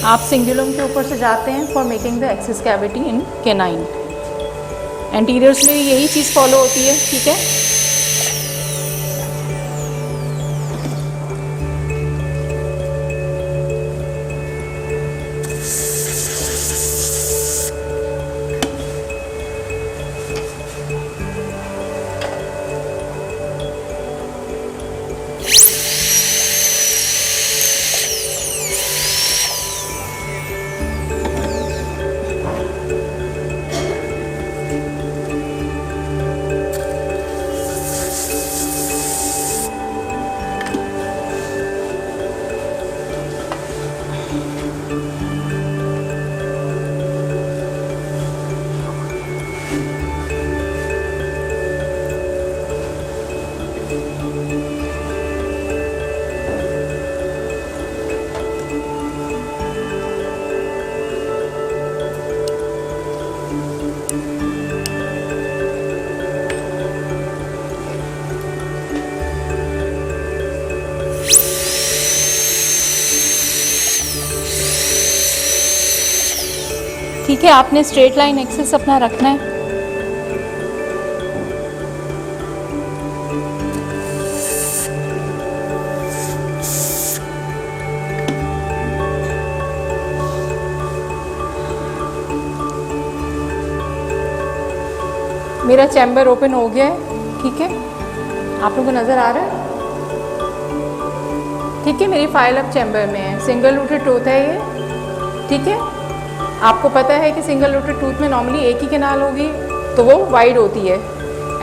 आप सिंगुलम के ऊपर से जाते हैं for making the access cavity in canine. Anteriors में यही चीज़ फॉलो होती है, ठीक है। ठीक है, आपने स्ट्रेट लाइन एक्सिस अपना रखना है। मेरा चैम्बर ओपन हो गया है, ठीक है, आप लोगों को नज़र आ रहा है? ठीक है, मेरी फाइल अब चैम्बर में है। सिंगल रूटेड टूथ है ये, ठीक है। आपको पता है कि सिंगल रूटेड टूथ में नॉर्मली एक ही कैनाल होगी तो वो वाइड होती है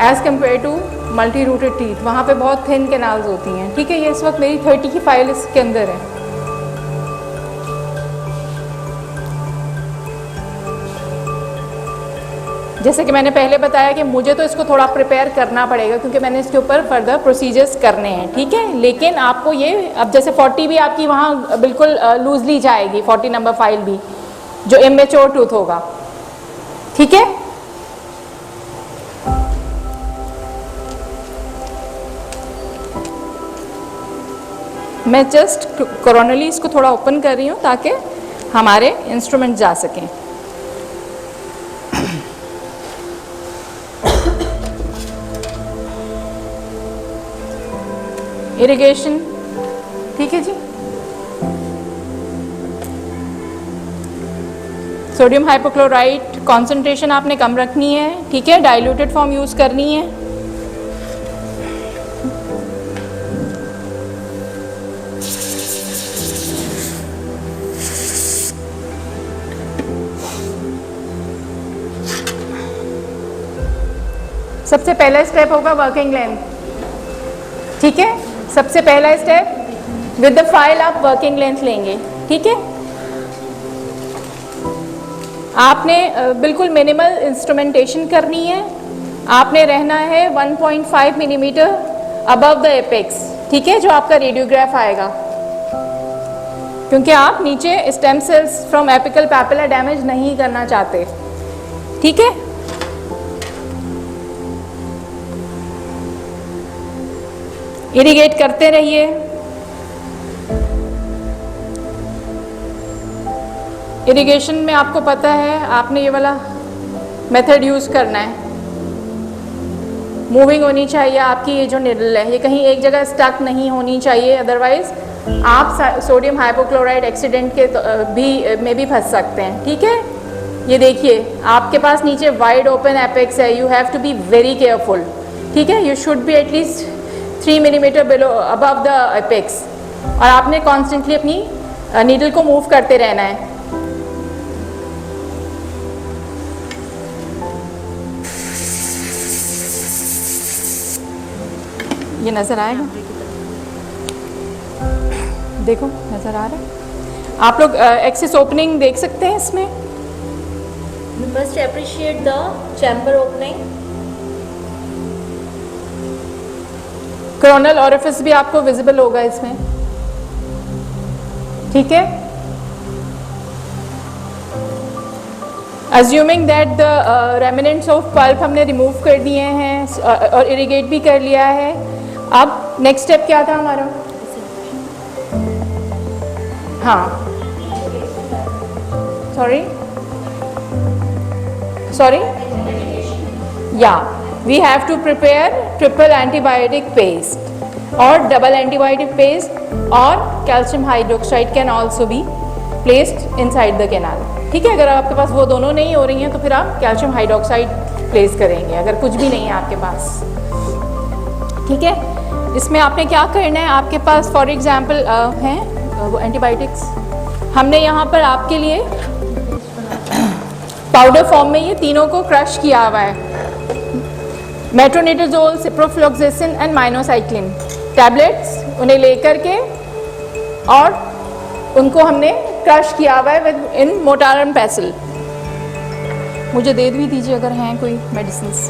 as compare to multi rooted teeth, वहाँ पे बहुत थिन कैनाल्स होती हैं, ठीक है। ये इस वक्त मेरी 30 की फाइल इसके अंदर है। जैसे कि मैंने पहले बताया कि मुझे तो इसको थोड़ा प्रिपेयर करना पड़ेगा क्योंकि मैंने इसके ऊपर फर्दर प्रोसीजर्स करने हैं, ठीक है। लेकिन आपको ये अब जैसे 40 भी आपकी वहाँ बिल्कुल लूजली जाएगी, 40 नंबर फाइल भी जो इमेच्योर टूथ होगा, ठीक है। मैं जस्ट कोरोनली इसको थोड़ा ओपन कर रही हूँ ताकि हमारे इंस्ट्रूमेंट जा सकें। इरिगेशन, ठीक है जी। सोडियम हाइपोक्लोराइट कॉन्सेंट्रेशन आपने कम रखनी है, ठीक है। डाइल्यूटेड फॉर्म यूज़ करनी है। सबसे पहला स्टेप होगा वर्किंग लेंथ, ठीक है। सबसे पहला स्टेप विद द फाइल आप वर्किंग लेंथ लेंगे, ठीक है। आपने बिल्कुल मिनिमल इंस्ट्रूमेंटेशन करनी है। आपने रहना है 1.5 मिलीमीटर अबव द एपेक्स, ठीक है, जो आपका रेडियोग्राफ आएगा, क्योंकि आप नीचे stem cells from apical papilla damage नहीं करना चाहते, ठीक है। इरिगेट करते रहिए। इरिगेशन में आपको पता है आपने ये वाला मेथड यूज़ करना है। मूविंग होनी चाहिए आपकी ये जो निडल है, ये कहीं एक जगह स्टक नहीं होनी चाहिए, अदरवाइज आप सोडियम हाइपोक्लोराइड एक्सीडेंट के में भी फंस सकते हैं, ठीक है। ये देखिए आपके पास नीचे वाइड ओपन एपेक्स है, you have to be very careful, ठीक है। You should be at least 3 millimetre below above the apex, और आपने कॉन्स्टेंटली अपनी नीडल को मूव करते रहना है। ये नज़र आएगा, देखो नज़र आ रहा है। आप लोग एक्सिस ओपनिंग देख सकते हैं इसमें। You must appreciate the chamber opening. Coronal orifice भी आपको विजिबल होगा इसमें, ठीक है। Assuming that the remnants of pulp हमने रिमूव कर दिए हैं और इरिगेट भी कर लिया है, अब नेक्स्ट स्टेप क्या था हमारा? हाँ, सॉरी या we have to prepare triple antibiotic paste और डबल एंटीबायोटिक पेस्ट और calcium hydroxide can also be placed inside the canal. ठीक है, अगर आपके पास वो दोनों नहीं हो रही हैं तो फिर आप कैल्शियम हाइड्रोक्साइड प्लेस करेंगे, अगर कुछ भी नहीं है आपके पास। ठीक है, इसमें आपने क्या करना है, आपके पास फॉर एग्जांपल हैं वो एंटीबायोटिक्स, हमने यहाँ पर आपके लिए पाउडर फॉर्म में ये तीनों को क्रश किया हुआ है, मेट्रोनिडाजोल, सिप्रोफ्लोक्सेसिन एंड माइनोसाइक्लिन टैबलेट्स, उन्हें लेकर के और उनको हमने क्रश किया हुआ है विद इन मोर्टार एंड पेसल। मुझे दे भी दीजिए अगर हैं कोई मेडिसिन्स।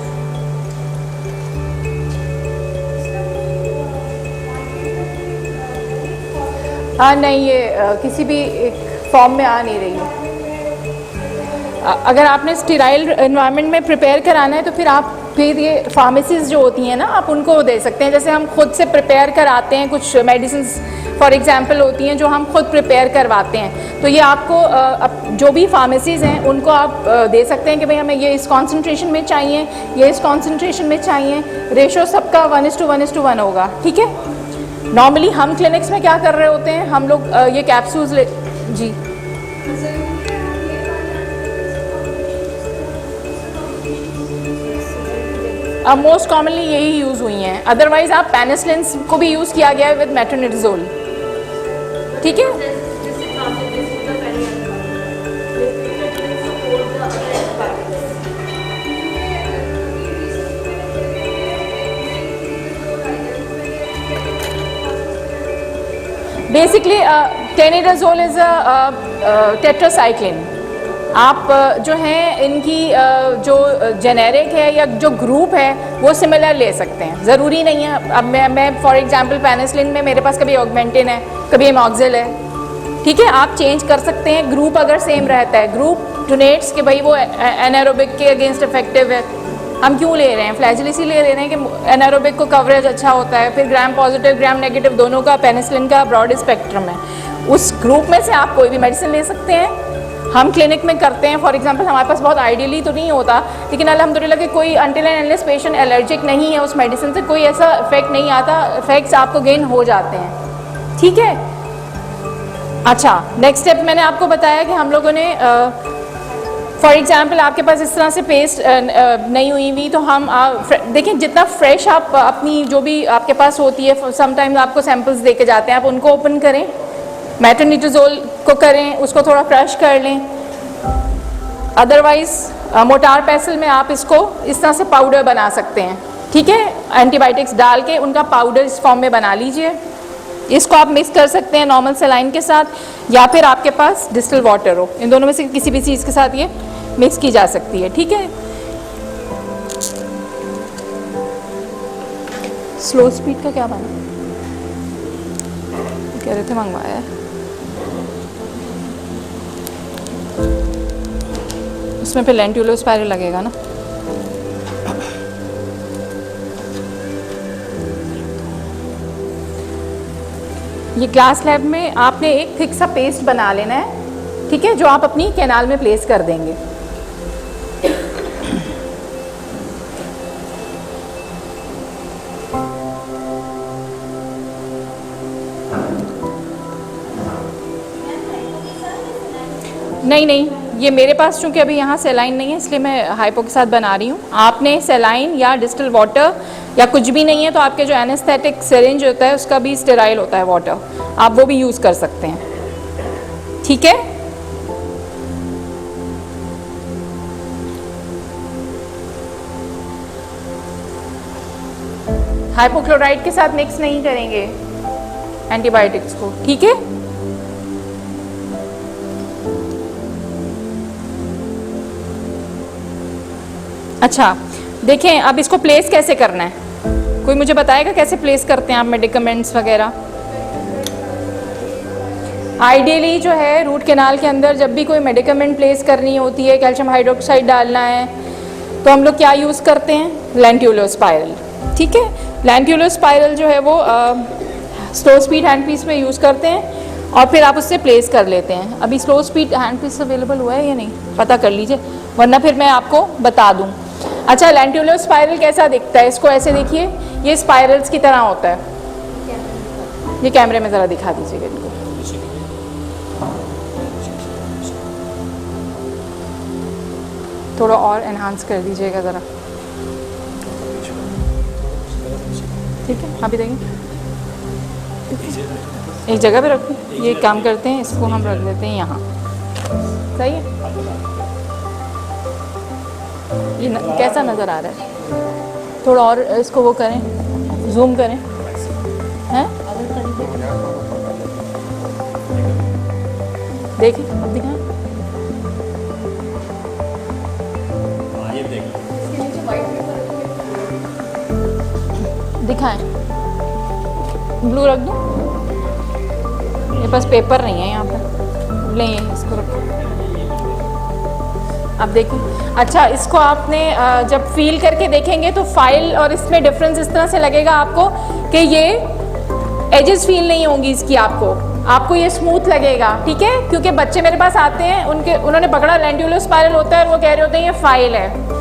हाँ नहीं, ये किसी भी फॉर्म में आ नहीं रही है। अगर आपने स्टीराइल एनवायरनमेंट में प्रिपेयर कराना है तो फिर ये फार्मेसीज जो होती हैं ना, आप उनको दे सकते हैं। जैसे हम खुद से प्रिपेयर कराते हैं कुछ मेडिसिन्स फॉर एग्जांपल होती हैं जो हम खुद प्रिपेयर करवाते हैं, तो ये आपको जो भी फार्मेसीज हैं उनको आप दे सकते हैं कि भाई हमें ये इस कॉन्सेंट्रेशन में चाहिए, ये इस कॉन्सेंट्रेशन में चाहिए। रेशो सबका 1:1 होगा। ठीक है, नॉर्मली हम क्लिनिक्स में क्या कर रहे होते हैं, हम लोग ये कैप्सूल्स जी अब मोस्ट कॉमनली यही यूज़ हुई हैं, अदरवाइज आप पेनिसिलिन को भी यूज़ किया गया है विद मेट्रोनिडाजोल। ठीक है, बेसिकली टेनिडाजोल इज़ अ टेट्रासाइक्लिन। आप जो हैं इनकी जो जेनेरिक है या जो ग्रुप है वो सिमिलर ले सकते हैं, ज़रूरी नहीं है। अब मैं फॉर एग्जांपल पेनिसिलिन में मेरे पास कभी ऑगमेंटिन है, कभी एमॉक्सिल है। ठीक है, आप चेंज कर सकते हैं, ग्रुप अगर सेम रहता है। ग्रुप डोनेट्स कि भाई वो एनारोबिक के अगेंस्ट इफेक्टिव है, हम क्यों ले रहे हैं, फ्लैजिल इसीलिए ले रहे हैं कि एनारोबिक को कवरेज अच्छा होता है। फिर ग्राम पॉजिटिव ग्राम नेगेटिव दोनों का पेनिसिलिन का ब्रॉड स्पेक्ट्रम है, उस ग्रुप में से आप कोई भी मेडिसिन ले सकते हैं। हम क्लिनिक में करते हैं, फॉर एग्जांपल हमारे पास बहुत आइडियली तो नहीं होता, लेकिन अल्हम्दुलिल्लाह कि कोई until and unless patient allergic नहीं है उस मेडिसिन से, कोई ऐसा इफेक्ट नहीं आता, इफेक्ट्स आपको गेन हो जाते हैं। ठीक है, अच्छा नेक्स्ट स्टेप मैंने आपको बताया कि हम लोगों ने फॉर एग्जांपल आपके पास इस तरह से पेस्ट नहीं हुई हुई, तो हम देखिए जितना फ्रेश आप अपनी जो भी आपके पास होती है, समटाइम्स आपको सैम्पल्स दे के जाते हैं, आप उनको ओपन करें, मेट्रोनिडाजोल को करें, उसको थोड़ा क्रश कर लें। अदरवाइज मोर्टार पेसल में आप इसको इस तरह से पाउडर बना सकते हैं। ठीक है, एंटीबायोटिक्स डाल के उनका पाउडर इस फॉर्म में बना लीजिए। इसको आप मिक्स कर सकते हैं नॉर्मल सलाइन के साथ, या फिर आपके पास डिस्टिल वाटर हो, इन दोनों में से किसी भी चीज़ के साथ ये मिक्स की जा सकती है। ठीक है, स्लो स्पीड का क्या बना, कह रहे थे मंगवाया है, उसमें फिर लेंटियोलोस्पायरल लगेगा ना। ये ग्लास स्लैब में आपने एक थिक सा पेस्ट बना लेना है, ठीक है, जो आप अपनी कैनाल में प्लेस कर देंगे। नहीं नहीं, ये मेरे पास चूँकि अभी यहाँ सेलाइन नहीं है इसलिए मैं हाइपो के साथ बना रही हूँ। आपने सेलाइन या डिस्टिल वाटर या कुछ भी नहीं है तो आपके जो एनेस्थेटिक सिरिंज होता है उसका भी स्टेराइल होता है वाटर, आप वो भी यूज़ कर सकते हैं। ठीक है, हाइपोक्लोराइड के साथ मिक्स नहीं करेंगे एंटीबायोटिक्स को। ठीक है, अच्छा देखें अब इसको प्लेस कैसे करना है, कोई मुझे बताएगा कैसे प्लेस करते हैं आप मेडिकमेंट्स वगैरह? आइडियली जो है रूट कैनाल के अंदर जब भी कोई मेडिकामेंट प्लेस करनी होती है, कैल्शियम हाइड्रोक्साइड डालना है, तो हम लोग क्या यूज़ करते हैं? लेंट्यूलो स्पाइरल। ठीक है, लेंट्यूलो स्पाइरल जो है वो स्लो स्पीड हैंड पीस में यूज़ करते हैं और फिर आप उससे प्लेस कर लेते हैं। अभी slow speed hand piece available हुआ है या नहीं पता कर लीजिए, वरना फिर मैं आपको बता दूँ। अच्छा, लेंट्यूलो स्पाइरल कैसा दिखता है? इसको ऐसे देखिए, ये स्पाइरल्स की तरह होता है। ये कैमरे में ज़रा दिखा दीजिएगा इनको। थोड़ा और एनहांस कर दीजिएगा ज़रा, ठीक है? अभी देखिए, एक जगह पे रखूँ, ये काम करते हैं, इसको हम रख देते हैं यहाँ, सही है? ये कैसा नज़र आ रहा है? थोड़ा और इसको वो करें, जूम करें, हैं? देखिए, अब दिखाएं। दिखाएं, ब्लू रख दूँ? मेरे पास पेपर नहीं है यहाँ पर, लें इसको रखो। अब देखिए, अच्छा इसको आपने जब फील करके देखेंगे तो फाइल और इसमें डिफरेंस इस तरह से लगेगा आपको कि ये एजेस फील नहीं होंगी इसकी, आपको ये स्मूथ लगेगा, ठीक है? क्योंकि बच्चे मेरे पास आते हैं, उन्होंने पकड़ा लेंट्यूलो स्पाइरल होता है और वो कह रहे होते हैं ये फाइल है।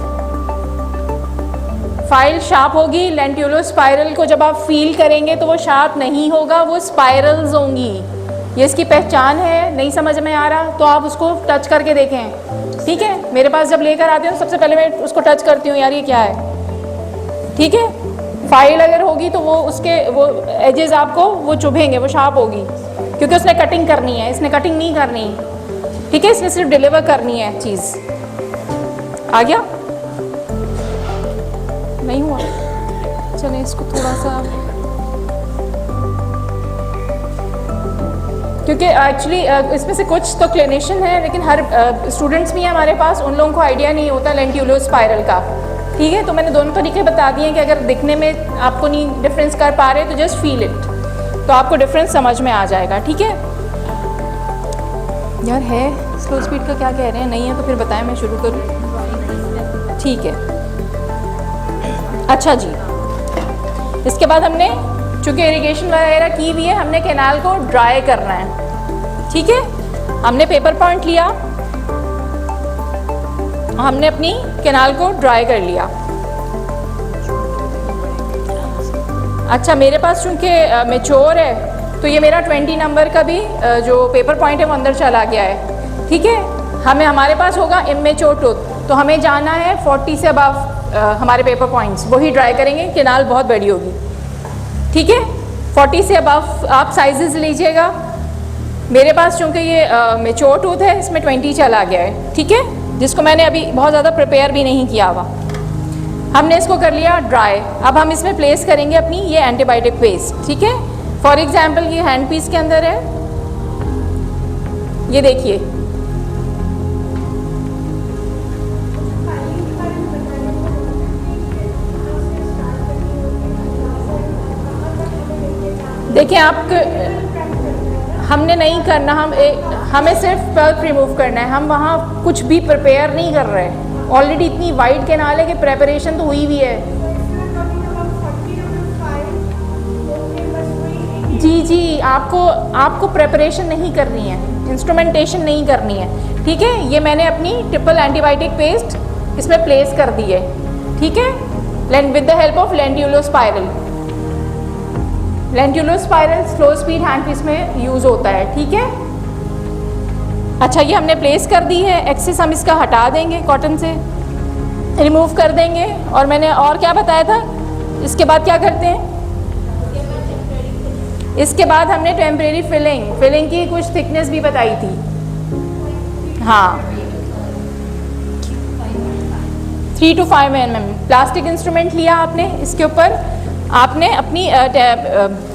फाइल शार्प होगी, लेंट्यूलो स्पाइरल को जब आप फील करेंगे तो वो शार्प नहीं होगा, वो स्पाइरल्स होंगी। ये इसकी पहचान है। नहीं समझ में आ रहा तो आप उसको टच करके देखें, ठीक है? मेरे पास जब लेकर आते हो सबसे पहले मैं उसको टच करती हूँ, यार ये क्या है, ठीक है? फाइल अगर होगी तो वो एजेस आपको वो चुभेंगे, वो शार्प होगी, क्योंकि उसने कटिंग करनी है, इसने कटिंग नहीं करनी, ठीक है? इसने सिर्फ डिलीवर करनी है चीज़। आ गया? नहीं हुआ? चलिए इसको थोड़ा सा, क्योंकि एक्चुअली इसमें से कुछ तो क्लिनिशियन है, लेकिन हर स्टूडेंट्स भी हैं हमारे पास, उन लोगों को आइडिया नहीं होता लेंट्यूलो स्पाइरल का, ठीक है? तो मैंने दोनों तरीके बता दिए कि अगर दिखने में आपको नहीं डिफरेंस कर पा रहे तो जस्ट फील इट, तो आपको डिफरेंस समझ में आ जाएगा, ठीक है? यार है स्लो स्पीड का क्या कह रहे हैं? नहीं है तो फिर बताएं, मैं शुरू करूँ? ठीक है। अच्छा जी, इसके बाद हमने चूँकि इरिगेशन वगैरह की भी है, हमने कैनाल को ड्राई करना है, ठीक है? हमने पेपर पॉइंट लिया, हमने अपनी कैनाल को ड्राई कर लिया। अच्छा, मेरे पास चूँकि मैच्योर है तो ये मेरा 20 नंबर का भी जो पेपर पॉइंट है वो अंदर चला गया है, ठीक है? हमारे पास होगा इमेच्योर टूथ, तो हमें जाना है 40 से अबव हमारे पेपर पॉइंट्स, वही ड्राई करेंगे, कैनाल बहुत बड़ी होगी, ठीक है? 40 से अबव आप साइजेस लीजिएगा। मेरे पास चूँकि ये मैच्योर टूथ है, इसमें 20 चला गया है, ठीक है? जिसको मैंने अभी बहुत ज़्यादा प्रिपेयर भी नहीं किया हुआ। हमने इसको कर लिया ड्राई। अब हम इसमें प्लेस करेंगे अपनी ये एंटीबायोटिक पेस्ट, ठीक है? फॉर एग्जाम्पल ये हैंड पीस के अंदर है, ये देखिए, देखिए आप, हमने नहीं करना, हमें सिर्फ पल्प रिमूव करना है, हम वहाँ कुछ भी प्रिपेयर नहीं कर रहे हैं। ऑलरेडी इतनी वाइड कैनाल है कि प्रेपरेशन तो हुई भी है। जी, आपको प्रेपरेशन नहीं करनी है, इंस्ट्रूमेंटेशन नहीं करनी है, ठीक है? ये मैंने अपनी ट्रिपल एंटीबायोटिक पेस्ट इसमें प्लेस कर दी है, ठीक है? With the help of lentulo spiral. Lentulo spiral slow speed hand piece में यूज़ होता है, ठीक है? अच्छा, ये हमने प्लेस कर दी है। एक्सेस हम इसका हटा देंगे, कॉटन से रिमूव कर देंगे। और मैंने और क्या बताया था, इसके बाद क्या करते हैं? इसके बाद हमने टेम्परेरी फिलिंग की कुछ थिकनेस भी बताई थी। हाँ, 3 to 5 mm प्लास्टिक इंस्ट्रूमेंट लिया आपने, इसके ऊपर आपने अपनी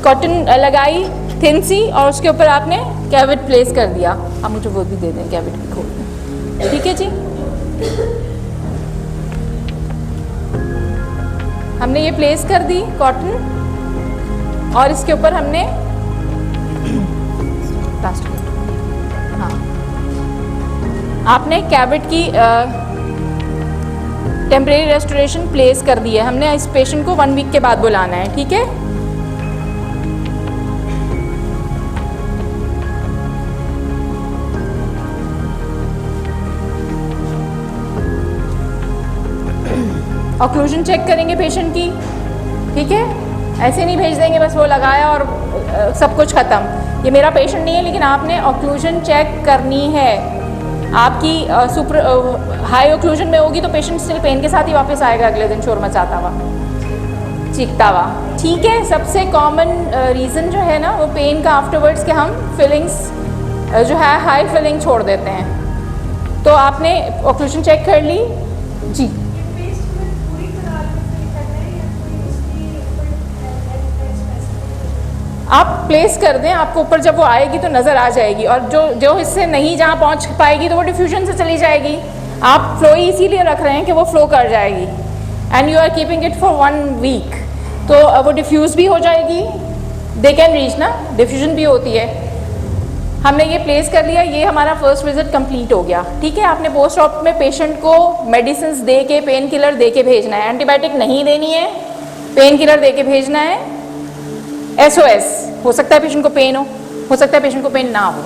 कॉटन लगाई थिन सी, और उसके ऊपर आपने कैविट प्लेस कर दिया। आप मुझे वो भी दे दें, कैविट भी खोल दें, ठीक है जी? हमने ये प्लेस कर दी कॉटन, और इसके ऊपर हमने प्लास्टिक आपने कैविट की टेम्परेरी रेस्टोरेशन प्लेस कर दी है। हमने इस पेशेंट को 1 वीक के बाद बुलाना है, ठीक है। ऑक्लूजन चेक करेंगे पेशेंट की, ठीक है। ऐसे नहीं भेज देंगे बस वो लगाया और सब कुछ ख़त्म। ये मेरा पेशेंट नहीं है, लेकिन आपने ऑक्लूजन चेक करनी है। आपकी हाई ऑक्लूजन में होगी तो पेशेंट स्टिल पेन के साथ ही वापस आएगा अगले दिन शोर मचाता हुआ, चीखता हुआ, ठीक है। सबसे कॉमन रीज़न जो है ना वो पेन का आफ्टरवर्ड्स के हम फीलिंग्स जो है हाई फीलिंग छोड़ देते हैं। तो आपने ऑक्लूजन चेक कर ली जी। आप प्लेस कर दें, आपको ऊपर जब वो आएगी तो नज़र आ जाएगी, और जो हिस्से नहीं जहाँ पहुँच पाएगी तो वो डिफ्यूजन से चली जाएगी। आप फ्लो इसीलिए रख रहे हैं कि वो फ्लो कर जाएगी, and you are keeping it for 1 week, तो वो डिफ्यूज़ भी हो जाएगी, दे कैन रीच ना, डिफ्यूजन भी होती है। हमने ये प्लेस कर लिया, ये हमारा फर्स्ट विजिट कंप्लीट हो गया, ठीक है। आपने पोस्ट ऑप में पेशेंट को मेडिसिन दे के, पेन किलर दे के भेजना है, एंटीबायोटिक नहीं देनी है, पेन किलर दे के भेजना है। SOS, हो सकता है पेशेंट को पेन हो सकता है पेशेंट को पेन ना हो,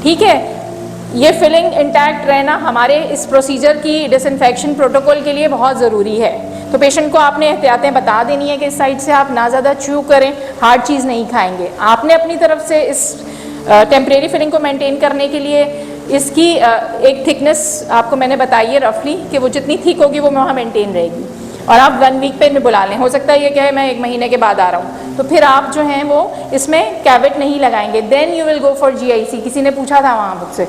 ठीक है। ये फिलिंग इंटैक्ट रहना हमारे इस प्रोसीजर की डिसइंफेक्शन प्रोटोकॉल के लिए बहुत ज़रूरी है। तो पेशेंट को आपने एहतियातें बता देनी है कि इस साइड से आप ना ज़्यादा च्यू करें, हार्ड चीज़ नहीं खाएंगे। आपने अपनी तरफ से इस टेम्परेरी फिलिंग को मेंटेन करने के लिए इसकी एक थिकनेस आपको मैंने बताई है रफली, कि वो जितनी थिक होगी वो वहाँ मेंटेन रहेगी। और आप 1 वीक पे बुला लें, हो सकता है ये क्या है मैं 1 महीने के बाद आ रहा हूँ, तो फिर आप जो हैं वो इसमें कैविट नहीं लगाएंगे। Then you will go for GIC। किसी ने पूछा था वहाँ मुझसे,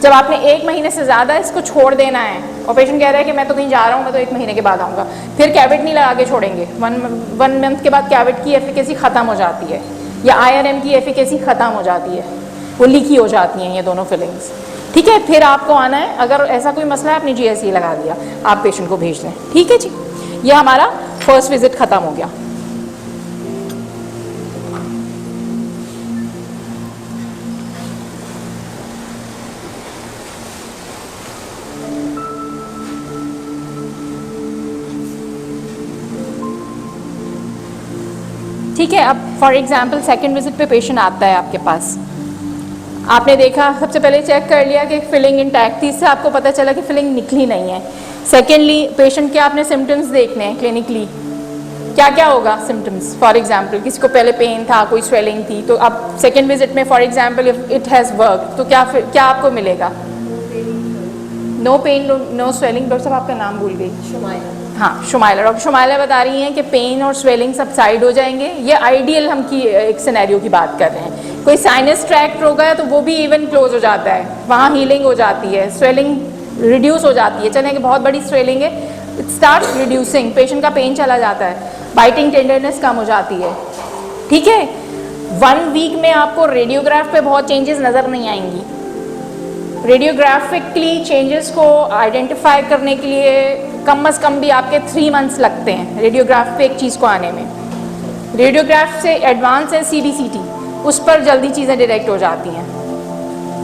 जब आपने 1 महीने से ज़्यादा इसको छोड़ देना है और पेशेंट कह रहा है कि मैं तो कहीं जा रहा हूँ, मैं तो 1 महीने के बाद आऊँगा, फिर कैविट नहीं लगा के छोड़ेंगे। 1 मंथ के बाद कैविट की एफिकेसी ख़त्म हो जाती है, या IRM की एफिकेसी ख़त्म हो जाती है, वो लीकी हो जाती हैं ये दोनों फिलिंग्स, ठीक है। फिर आपको आना है, अगर ऐसा कोई मसला है आपने GIC लगा दिया, आप पेशेंट को भेज दें, ठीक है जी। ये हमारा फर्स्ट विजिट ख़त्म हो गया। ठीक है। अब फॉर एग्जांपल सेकंड विजिट पे पेशेंट आता है आपके पास, आपने देखा, सबसे पहले चेक कर लिया कि फिलिंग इंटैक्ट थी, इससे आपको पता चला कि फिलिंग निकली नहीं है। सेकेंडली पेशेंट के आपने सिम्टम्स देखने हैं क्लिनिकली, क्या क्या होगा सिम्टम्स। फॉर एग्जांपल किसी को पहले पेन था, कोई स्वेलिंग थी, तो अब सेकेंड विजिट में for example if it has work तो क्या आपको मिलेगा? No pain no swelling. Doctor साहब आपका नाम भूल गई। शुमाइला। हाँ, शुमाइला। डॉक्टर शुमाइला बता रही हैं कि पेन और स्वेलिंग सबसाइड हो जाएंगे। ये आइडियल हम की एक सिनेरियो की बात कर रहे हैं। कोई साइनस ट्रैक्ट हो गया तो वो भी इवन क्लोज हो जाता है, वहाँ हीलिंग हो जाती है, स्वेलिंग रिड्यूस हो जाती है। चलें कि बहुत बड़ी स्वेलिंग है, इट स्टार्ट रिड्यूसिंग, पेशेंट का पेन चला जाता है, बाइटिंग टेंडरनेस कम हो जाती है, ठीक है। 1 वीक में आपको रेडियोग्राफ पे बहुत चेंजेस नज़र नहीं आएंगी। रेडियोग्राफिकली चेंजेस को आइडेंटिफाई करने के लिए कम अज़ कम भी आपके 3 मंथ्स लगते हैं रेडियोग्राफ पे एक चीज़ को आने में। रेडियोग्राफ से एडवांस है CBCT, उस पर जल्दी चीज़ें डिटेक्ट हो जाती हैं,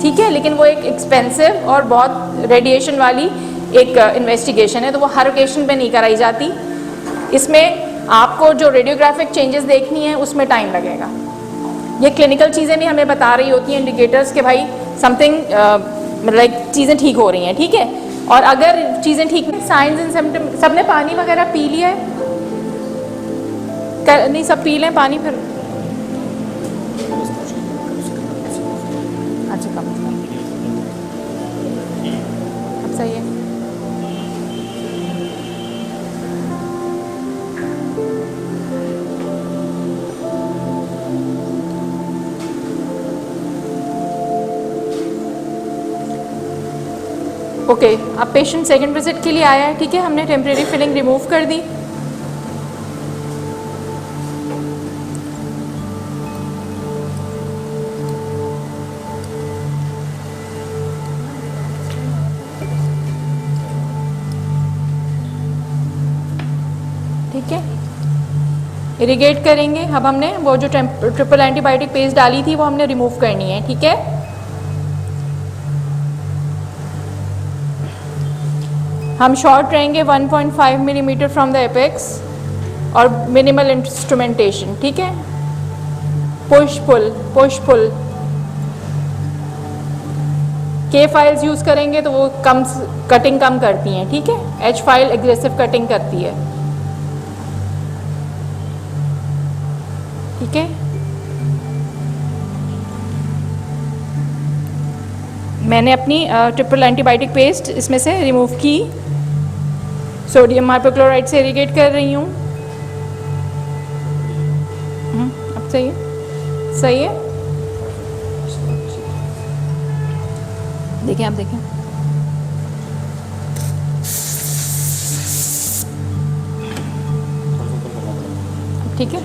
ठीक है। लेकिन वो एक एक्सपेंसिव और बहुत रेडिएशन वाली एक इन्वेस्टिगेशन है, तो वो हर ओकेशन पे नहीं कराई जाती। इसमें आपको जो रेडियोग्राफिक चेंजेस देखनी है उसमें टाइम लगेगा। ये क्लिनिकल चीज़ें भी हमें बता रही होती हैं, इंडिकेटर्स के भाई समथिंग लाइक चीज़ें ठीक हो रही हैं, ठीक है। और अगर चीज़ें ठीक नहीं, साइंस एंड सिम्टम, सबने पानी वगैरह पी लिया है? नहीं, सब पी लें पानी फिर। अच्छा, कम अब सही है। ओके, अब पेशेंट सेकंड विजिट के लिए आया है, ठीक है। हमने टेम्परेरी फिलिंग रिमूव कर दी। ठीक है, इरिगेट करेंगे। अब हमने वो जो ट्रिपल एंटीबायोटिक पेस्ट डाली थी वो हमने रिमूव करनी है, ठीक है। हम शॉर्ट रहेंगे 1.5 मिलीमीटर फ्रॉम द एपेक्स और मिनिमल इंस्ट्रूमेंटेशन, ठीक है। पुश पुल के फाइल्स यूज़ करेंगे तो वो कटिंग कम करती हैं, ठीक है। एच फाइल एग्रेसिव कटिंग करती है, ठीक है। मैंने अपनी ट्रिपल एंटीबायोटिक पेस्ट इसमें से रिमूव की, सोडियम हाइपोक्लोराइड से इरिगेट कर रही हूँ। अब सही है, सही है। देखिए, आप देखें, ठीक है।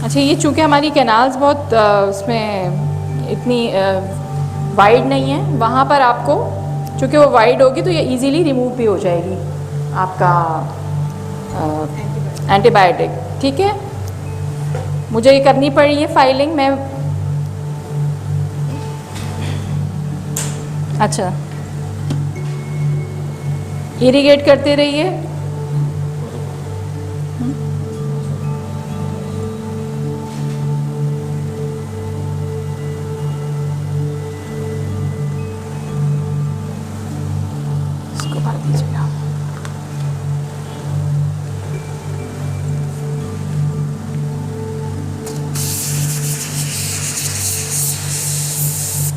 अच्छा, ये चूँकि हमारी कैनाल्स बहुत उसमें इतनी वाइड नहीं है, वहाँ पर आपको चूँकि वो वाइड होगी तो ये इजीली रिमूव भी हो जाएगी आपका एंटीबायोटिक, ठीक है। मुझे ये करनी पड़ी है फाइलिंग, मैं अच्छा इरिगेट करते रहिए। इसको भर दीजिएगा।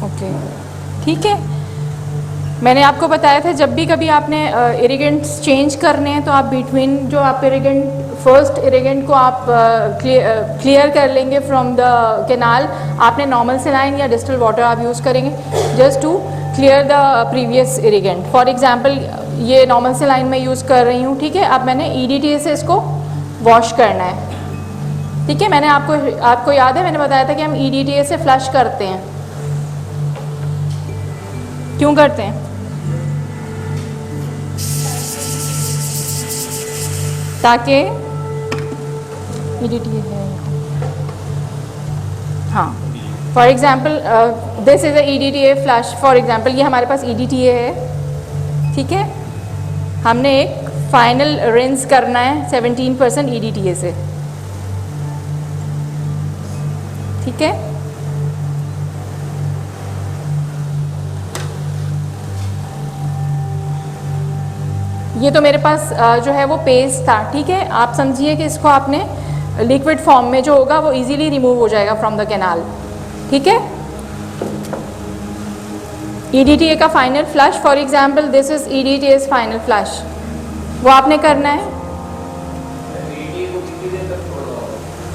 ओके, ठीक है। मैंने आपको बताया था जब भी कभी आपने इरिगेंट्स चेंज करने हैं तो आप बिटवीन जो आप इरिगेंट फर्स्ट इरिगेंट को आप क्लियर कर लेंगे फ्रॉम द कैनाल, आपने नॉर्मल सेलाइन या डिस्टिल वाटर आप यूज़ करेंगे just to clear the previous irrigant. For example ये नॉर्मल सेलाइन में यूज़ कर रही हूँ, ठीक है। अब मैंने EDTA से इसको वॉश करना है, ठीक है। मैंने आपको याद है, मैंने बताया था कि हम EDTA से फ्लश करते हैं। क्यों करते हैं? ताकि EDTA है, हाँ। For example this is a EDTA flash, for example ये हमारे पास EDTA है, ठीक है। हमने एक फाइनल रिंस करना है 17% EDTA से, ठीक है। ये तो मेरे पास जो है वो पेस्ट था, ठीक है। आप समझिए कि इसको आपने लिक्विड फॉर्म में जो होगा वो इजीली रिमूव हो जाएगा फ्रॉम द कैनाल, ठीक है। EDTA का final flush, for example this is EDTA's final flush, वो आपने करना है।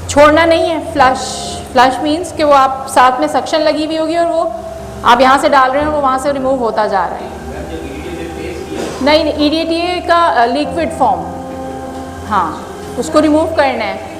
छोड़ना नहीं है, फ्लश मीन्स कि वो आप साथ में सक्शन लगी हुई होगी और वो आप यहाँ से डाल रहे हैं और वो वहाँ से रिमूव होता जा रहा है। नहीं, EDTA का लिक्विड फॉर्म, हाँ, उसको रिमूव करना है।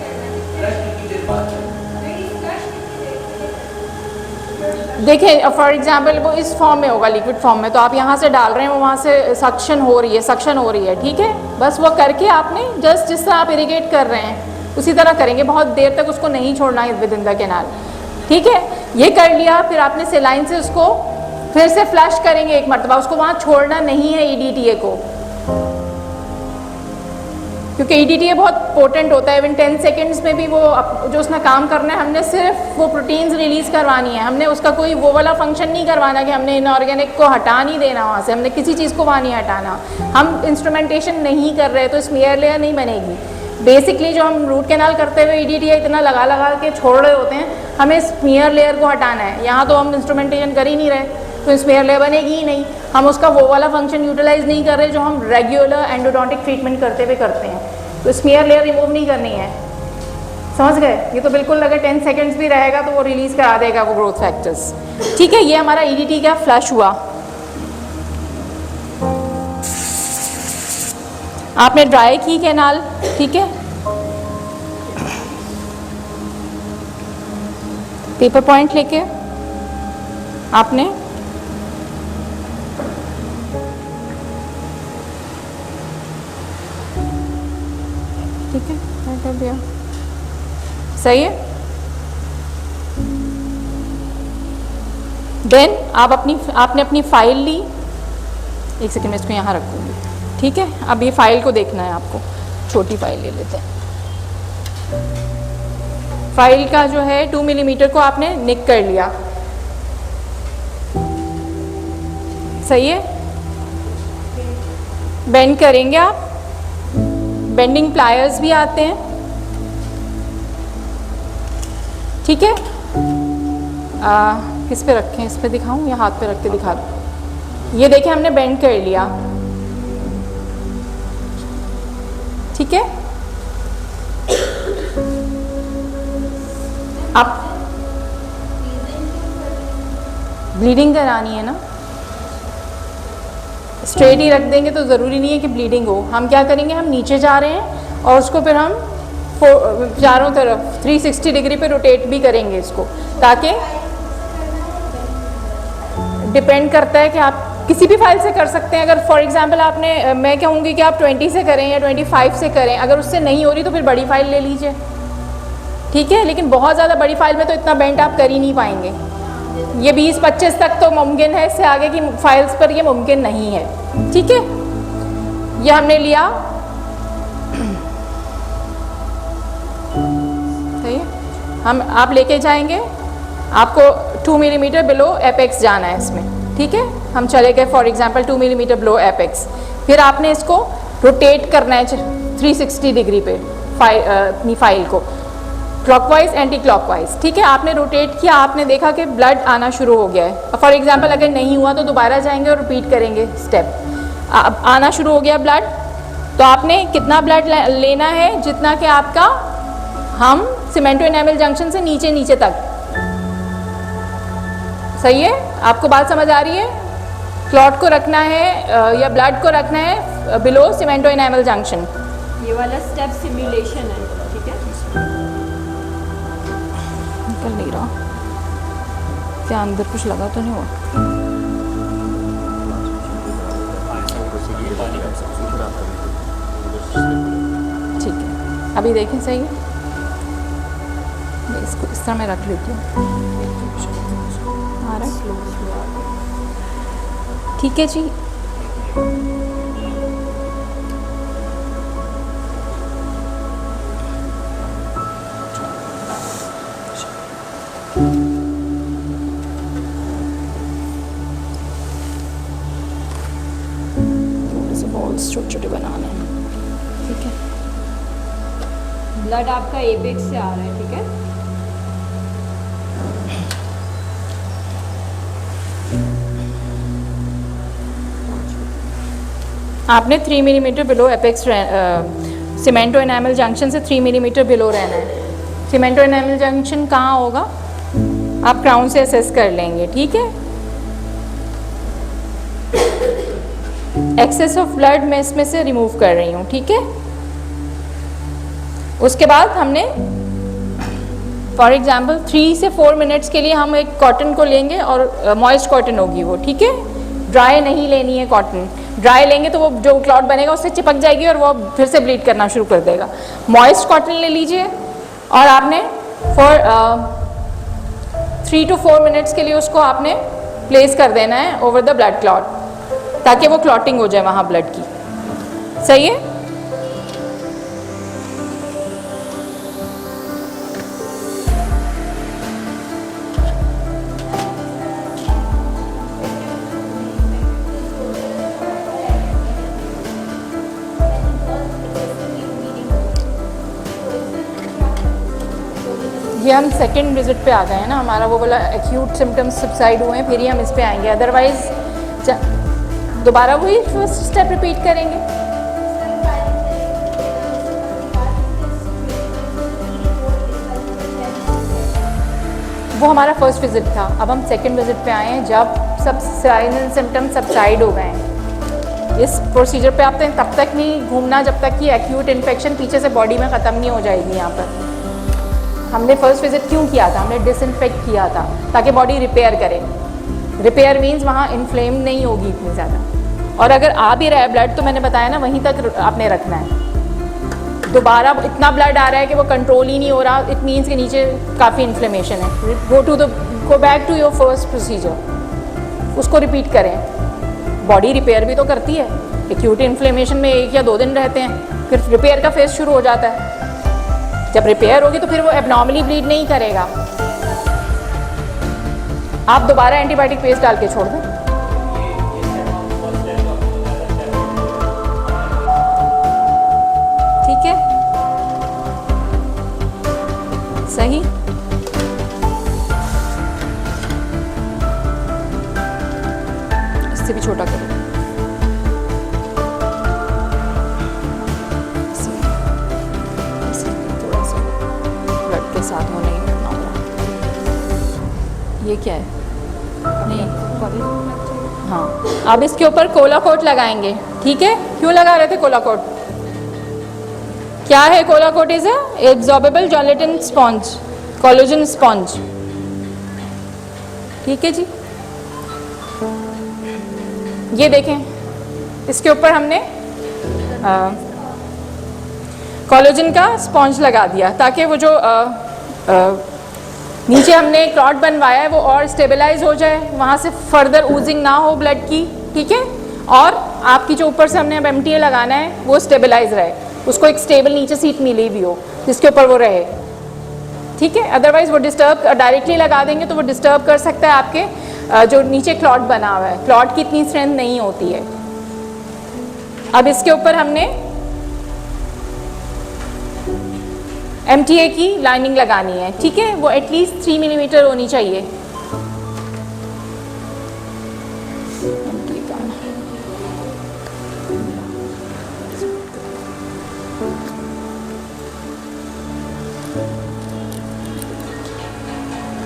देखिए फॉर एग्जांपल वो इस फॉर्म में होगा, लिक्विड फॉर्म में, तो आप यहाँ से डाल रहे हैं, वो वहाँ से सक्शन हो रही है, ठीक है। बस वो करके आपने जस्ट जिस तरह आप इरिगेट कर रहे हैं उसी तरह करेंगे, बहुत देर तक उसको नहीं छोड़ना है विद इन द कैनाल, ठीक है। ये कर लिया, फिर आपने सेलाइन से उसको फिर से फ्लश करेंगे एक मरतबा, उसको वहाँ छोड़ना नहीं है EDTA को, क्योंकि EDTA बहुत पोटेंट होता है। इवन 10 सेकेंड्स में भी वो जो उसने काम करना है, हमने सिर्फ वो प्रोटीन्स रिलीज़ करवानी है, हमने उसका कोई वो वाला फंक्शन नहीं करवाना कि हमने इनऑर्गेनिक को हटा नहीं देना वहाँ से, हमने किसी चीज़ को वहाँ नहीं हटाना। हम इंस्ट्रूमेंटेशन नहीं कर रहे तो स्मीयर लेयर नहीं बनेगी। बेसिकली जो हम रूट कैनाल करते हुए EDTA इतना लगा के छोड़ रहे होते हैं, हमें स्मीयर लेयर को हटाना है। यहाँ तो हम इंस्ट्रूमेंटेशन कर ही नहीं रहे तो स्मीयर लेयर बनेगी ही नहीं, हम उसका वो वाला फंक्शन यूटिलाइज नहीं कर रहे जो हम रेगुलर एंडोडोंटिक ट्रीटमेंट करते हुए करते हैं। तो स्मीयर लेयर रिमूव नहीं करनी है, समझ गए। ये तो बिल्कुल अगर 10 सेकेंड्स भी रहेगा तो वो रिलीज़ करा देगा वो ग्रोथ फैक्टर्स, ठीक है। ये हमारा EDTA का फ्लश हुआ। आपने ड्राई की कैनाल, ठीक है। पेपर पॉइंट लेके आपने ठीक है, कर दिया, सही है। देन आपने अपनी फाइल ली, एक सेकेंड में इसको यहाँ रख दूँगी, ठीक है। अब ये फाइल को देखना है आपको, छोटी फाइल ले लेते हैं। फाइल का जो है 2 मिलीमीटर को आपने निक कर लिया, सही है। बेंड करेंगे आप, बेंडिंग प्लायर्स भी आते हैं, ठीक है। किस पे रखें, इस पे दिखाऊं या हाथ पे रख के दिखा दूं? ये देखिए हमने बेंड कर लिया, ठीक है। आप ब्लीडिंग करानी है ना, स्ट्रेट ही रख देंगे तो ज़रूरी नहीं है कि ब्लीडिंग हो। हम क्या करेंगे, हम नीचे जा रहे हैं और उसको फिर हम चारों तरफ 360 डिग्री पे रोटेट भी करेंगे इसको, ताकि डिपेंड करता है कि आप किसी भी फाइल से कर सकते हैं। अगर फॉर एग्जांपल आपने, मैं कहूँगी कि आप 20 से करें या 25 से करें, अगर उससे नहीं हो रही तो फिर बड़ी फाइल ले लीजिए, ठीक है। लेकिन बहुत ज़्यादा बड़ी फाइल में तो इतना बेंड आप कर ही नहीं पाएंगे। ये 20-25 तक तो मुमकिन है, इससे आगे की फाइल्स पर ये मुमकिन नहीं है, ठीक है। ये हमने लिया, सही है। आप लेके जाएंगे, आपको 2 मिलीमीटर बिलो एपेक्स जाना है इसमें, ठीक है। हम चले गए for example 2 millimetre below apex, फिर आपने इसको रोटेट करना है 360 डिग्री पे अपनी फाइल को, क्लॉकवाइज एंटी क्लॉकवाइज, ठीक है। आपने रोटेट किया, आपने देखा कि ब्लड आना शुरू हो गया है। फॉर एग्जांपल अगर नहीं हुआ तो दोबारा जाएंगे और रिपीट करेंगे स्टेप। आना शुरू हो गया ब्लड, तो आपने कितना ब्लड लेना है, जितना कि आपका, हम सीमेंटो एनामल जंक्शन से नीचे नीचे तक, सही है। आपको बात समझ आ रही है? क्लॉट को रखना है या ब्लड को रखना है बिलो सीमेंटो एनामल जंक्शन। ये वाला स्टेप सिमुलेशन है, ठीक है। निकल नहीं रहा, क्या अंदर कुछ लगा तो नहीं हुआ? ठीक है, अभी देखें, सही है। इसको इस तरह मैं रख लेती हूँ, आ रहा है, ठीक है जी। छोटे छोटे बनाने हैं, ठीक है। ब्लड आपका एपेक्स से आ रहा है, ठीक है। आपने 3 millimetre below apex, cemento enamel junction से 3 मिलीमीटर बिलो रहना है। सीमेंटो एनामल जंक्शन कहाँ होगा, आप क्राउन से असेस कर लेंगे, ठीक है। एक्सेस ऑफ ब्लड मैं इसमें से रिमूव कर रही हूँ, ठीक है। उसके बाद हमने फॉर एग्जांपल 3 से 4 मिनट्स के लिए हम एक कॉटन को लेंगे और मॉइस्ट कॉटन होगी वो, ठीक है। ड्राई नहीं लेनी है कॉटन, ड्राई लेंगे तो वो जो क्लॉट बनेगा उससे चिपक जाएगी और वो फिर से ब्लीड करना शुरू कर देगा। मॉइस्ट कॉटन ले लीजिए और आपने फॉर 3 to 4 मिनट्स के लिए उसको आपने प्लेस कर देना है ओवर द ब्लड क्लॉट, ताकि वो क्लॉटिंग हो जाए वहाँ ब्लड की, सही है। ये हम सेकेंड विजिट पे आ गए हैं ना, हमारा वो वाला एक्यूट सिम्टम्स सबसाइड हुए हैं, फिर ही हम इस पे आएंगे। अदरवाइज दोबारा वही फर्स्ट स्टेप रिपीट करेंगे। वो हमारा फर्स्ट विजिट था, अब हम सेकेंड विजिट पे आए हैं जब सब साइन एंड सिम्टम्स सबसाइड हो गए हैं। इस प्रोसीजर पे आप तब तक नहीं घूमना जब तक कि एक्यूट इन्फेक्शन पीछे से बॉडी में ख़त्म नहीं हो जाएगी। यहाँ पर हमने फर्स्ट विजिट क्यों किया था, हमने डिसइंफेक्ट किया था ताकि बॉडी रिपेयर करे। रिपेयर मीन्स वहाँ इन्फ्लेम नहीं होगी इतनी ज़्यादा, और अगर आ भी रहा है ब्लड तो मैंने बताया ना वहीं तक आपने रखना है। दोबारा इतना ब्लड आ रहा है कि वो कंट्रोल ही नहीं हो रहा, इट मीन्स के नीचे काफ़ी इन्फ्लेमेशन है। Go back to your first procedure, उसको रिपीट करें। बॉडी रिपेयर भी तो करती है। एक्यूट इन्फ्लेमेशन में 1 या 2 दिन रहते हैं, फिर रिपेयर का फेज शुरू हो जाता है। जब रिपेयर होगी तो फिर वो एबनॉर्मली ब्लीड नहीं करेगा। आप दोबारा एंटीबायोटिक पेस्ट डाल के छोड़ दें। ठीक है, सही। इससे भी छोटा करो। थोड़ा सा ब्लड के साथ होने ही करना होगा। ये क्या है? नहीं, हाँ, अब इसके ऊपर कोलाकोट लगाएंगे। ठीक है, क्यों लगा रहे थे कोलाकोट? क्या है CollaCote? Is absorbable gelatin sponge, collagen sponge. ठीक है जी, ये देखें, इसके ऊपर हमने कोलेजन का स्पॉन्ज लगा दिया ताकि वो जो नीचे हमने क्लॉट बनवाया है वो और स्टेबलाइज हो जाए, वहाँ से फर्दर ऊजिंग ना हो ब्लड की। ठीक है, और आपकी जो ऊपर से हमने अब MTA लगाना है वो स्टेबलाइज रहे, उसको एक स्टेबल नीचे सीट मिली भी हो जिसके ऊपर वो रहे। ठीक है, अदरवाइज वो डिस्टर्ब, डायरेक्टली लगा देंगे तो वो डिस्टर्ब कर सकता है आपके जो नीचे क्लॉट बना हुआ है। क्लॉट की इतनी स्ट्रेंथ नहीं होती है। अब इसके ऊपर हमने MTA की लाइनिंग लगानी है। ठीक है, वो एटलीस्ट 3 मिलीमीटर होनी चाहिए।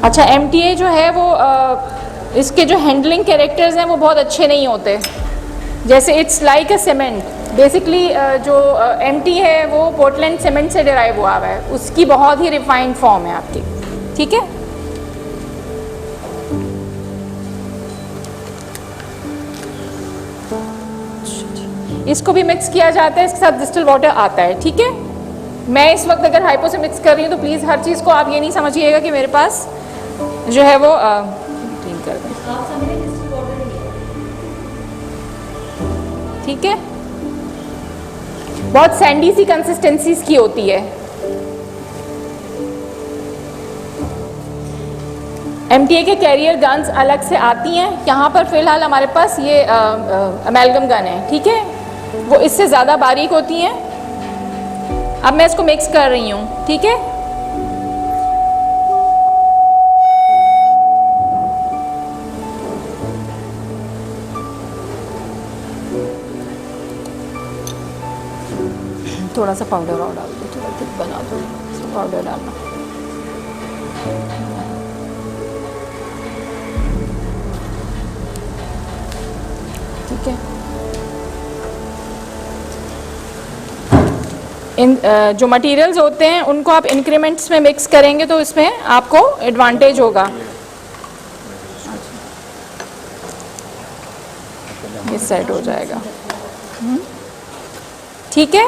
अच्छा, MTA जो है वो इसके जो हैंडलिंग कैरेक्टर्स हैं वो बहुत अच्छे नहीं होते। जैसे it's like a cement, basically जो MT है वो पोर्टलैंड सीमेंट से डिराइव हुआ है, उसकी बहुत ही रिफाइंड फॉर्म है आपकी। ठीक है, इसको भी मिक्स किया जाता है, इसके साथ डिस्टिल वाटर आता है। ठीक है, मैं इस वक्त अगर हाइपो से मिक्स कर रही हूँ तो प्लीज़ हर चीज़ को आप ये नहीं समझिएगा कि मेरे पास जो है वो क्लीन कर दें। ठीक है, बहुत सैंडी सी कंसिस्टेंसीज की होती है। MTA के कैरियर गन्स अलग से आती हैं। यहाँ पर फिलहाल हमारे पास ये अमेलगम गन है। ठीक है, वो इससे ज़्यादा बारीक होती हैं। अब मैं इसको मिक्स कर रही हूँ। ठीक है, थोड़ा सा पाउडर और डाल दो, थोड़ा थिक बना दो, पाउडर डालना। ठीक है, इन जो मटेरियल्स होते हैं उनको आप इंक्रीमेंट्स में मिक्स करेंगे तो इसमें आपको एडवांटेज होगा। ये सेट हो जाएगा। ठीक है,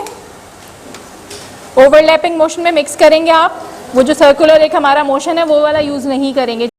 ओवरलैपिंग मोशन में मिक्स करेंगे आप। वो जो सर्कुलर एक हमारा मोशन है वो वाला यूज़ नहीं करेंगे।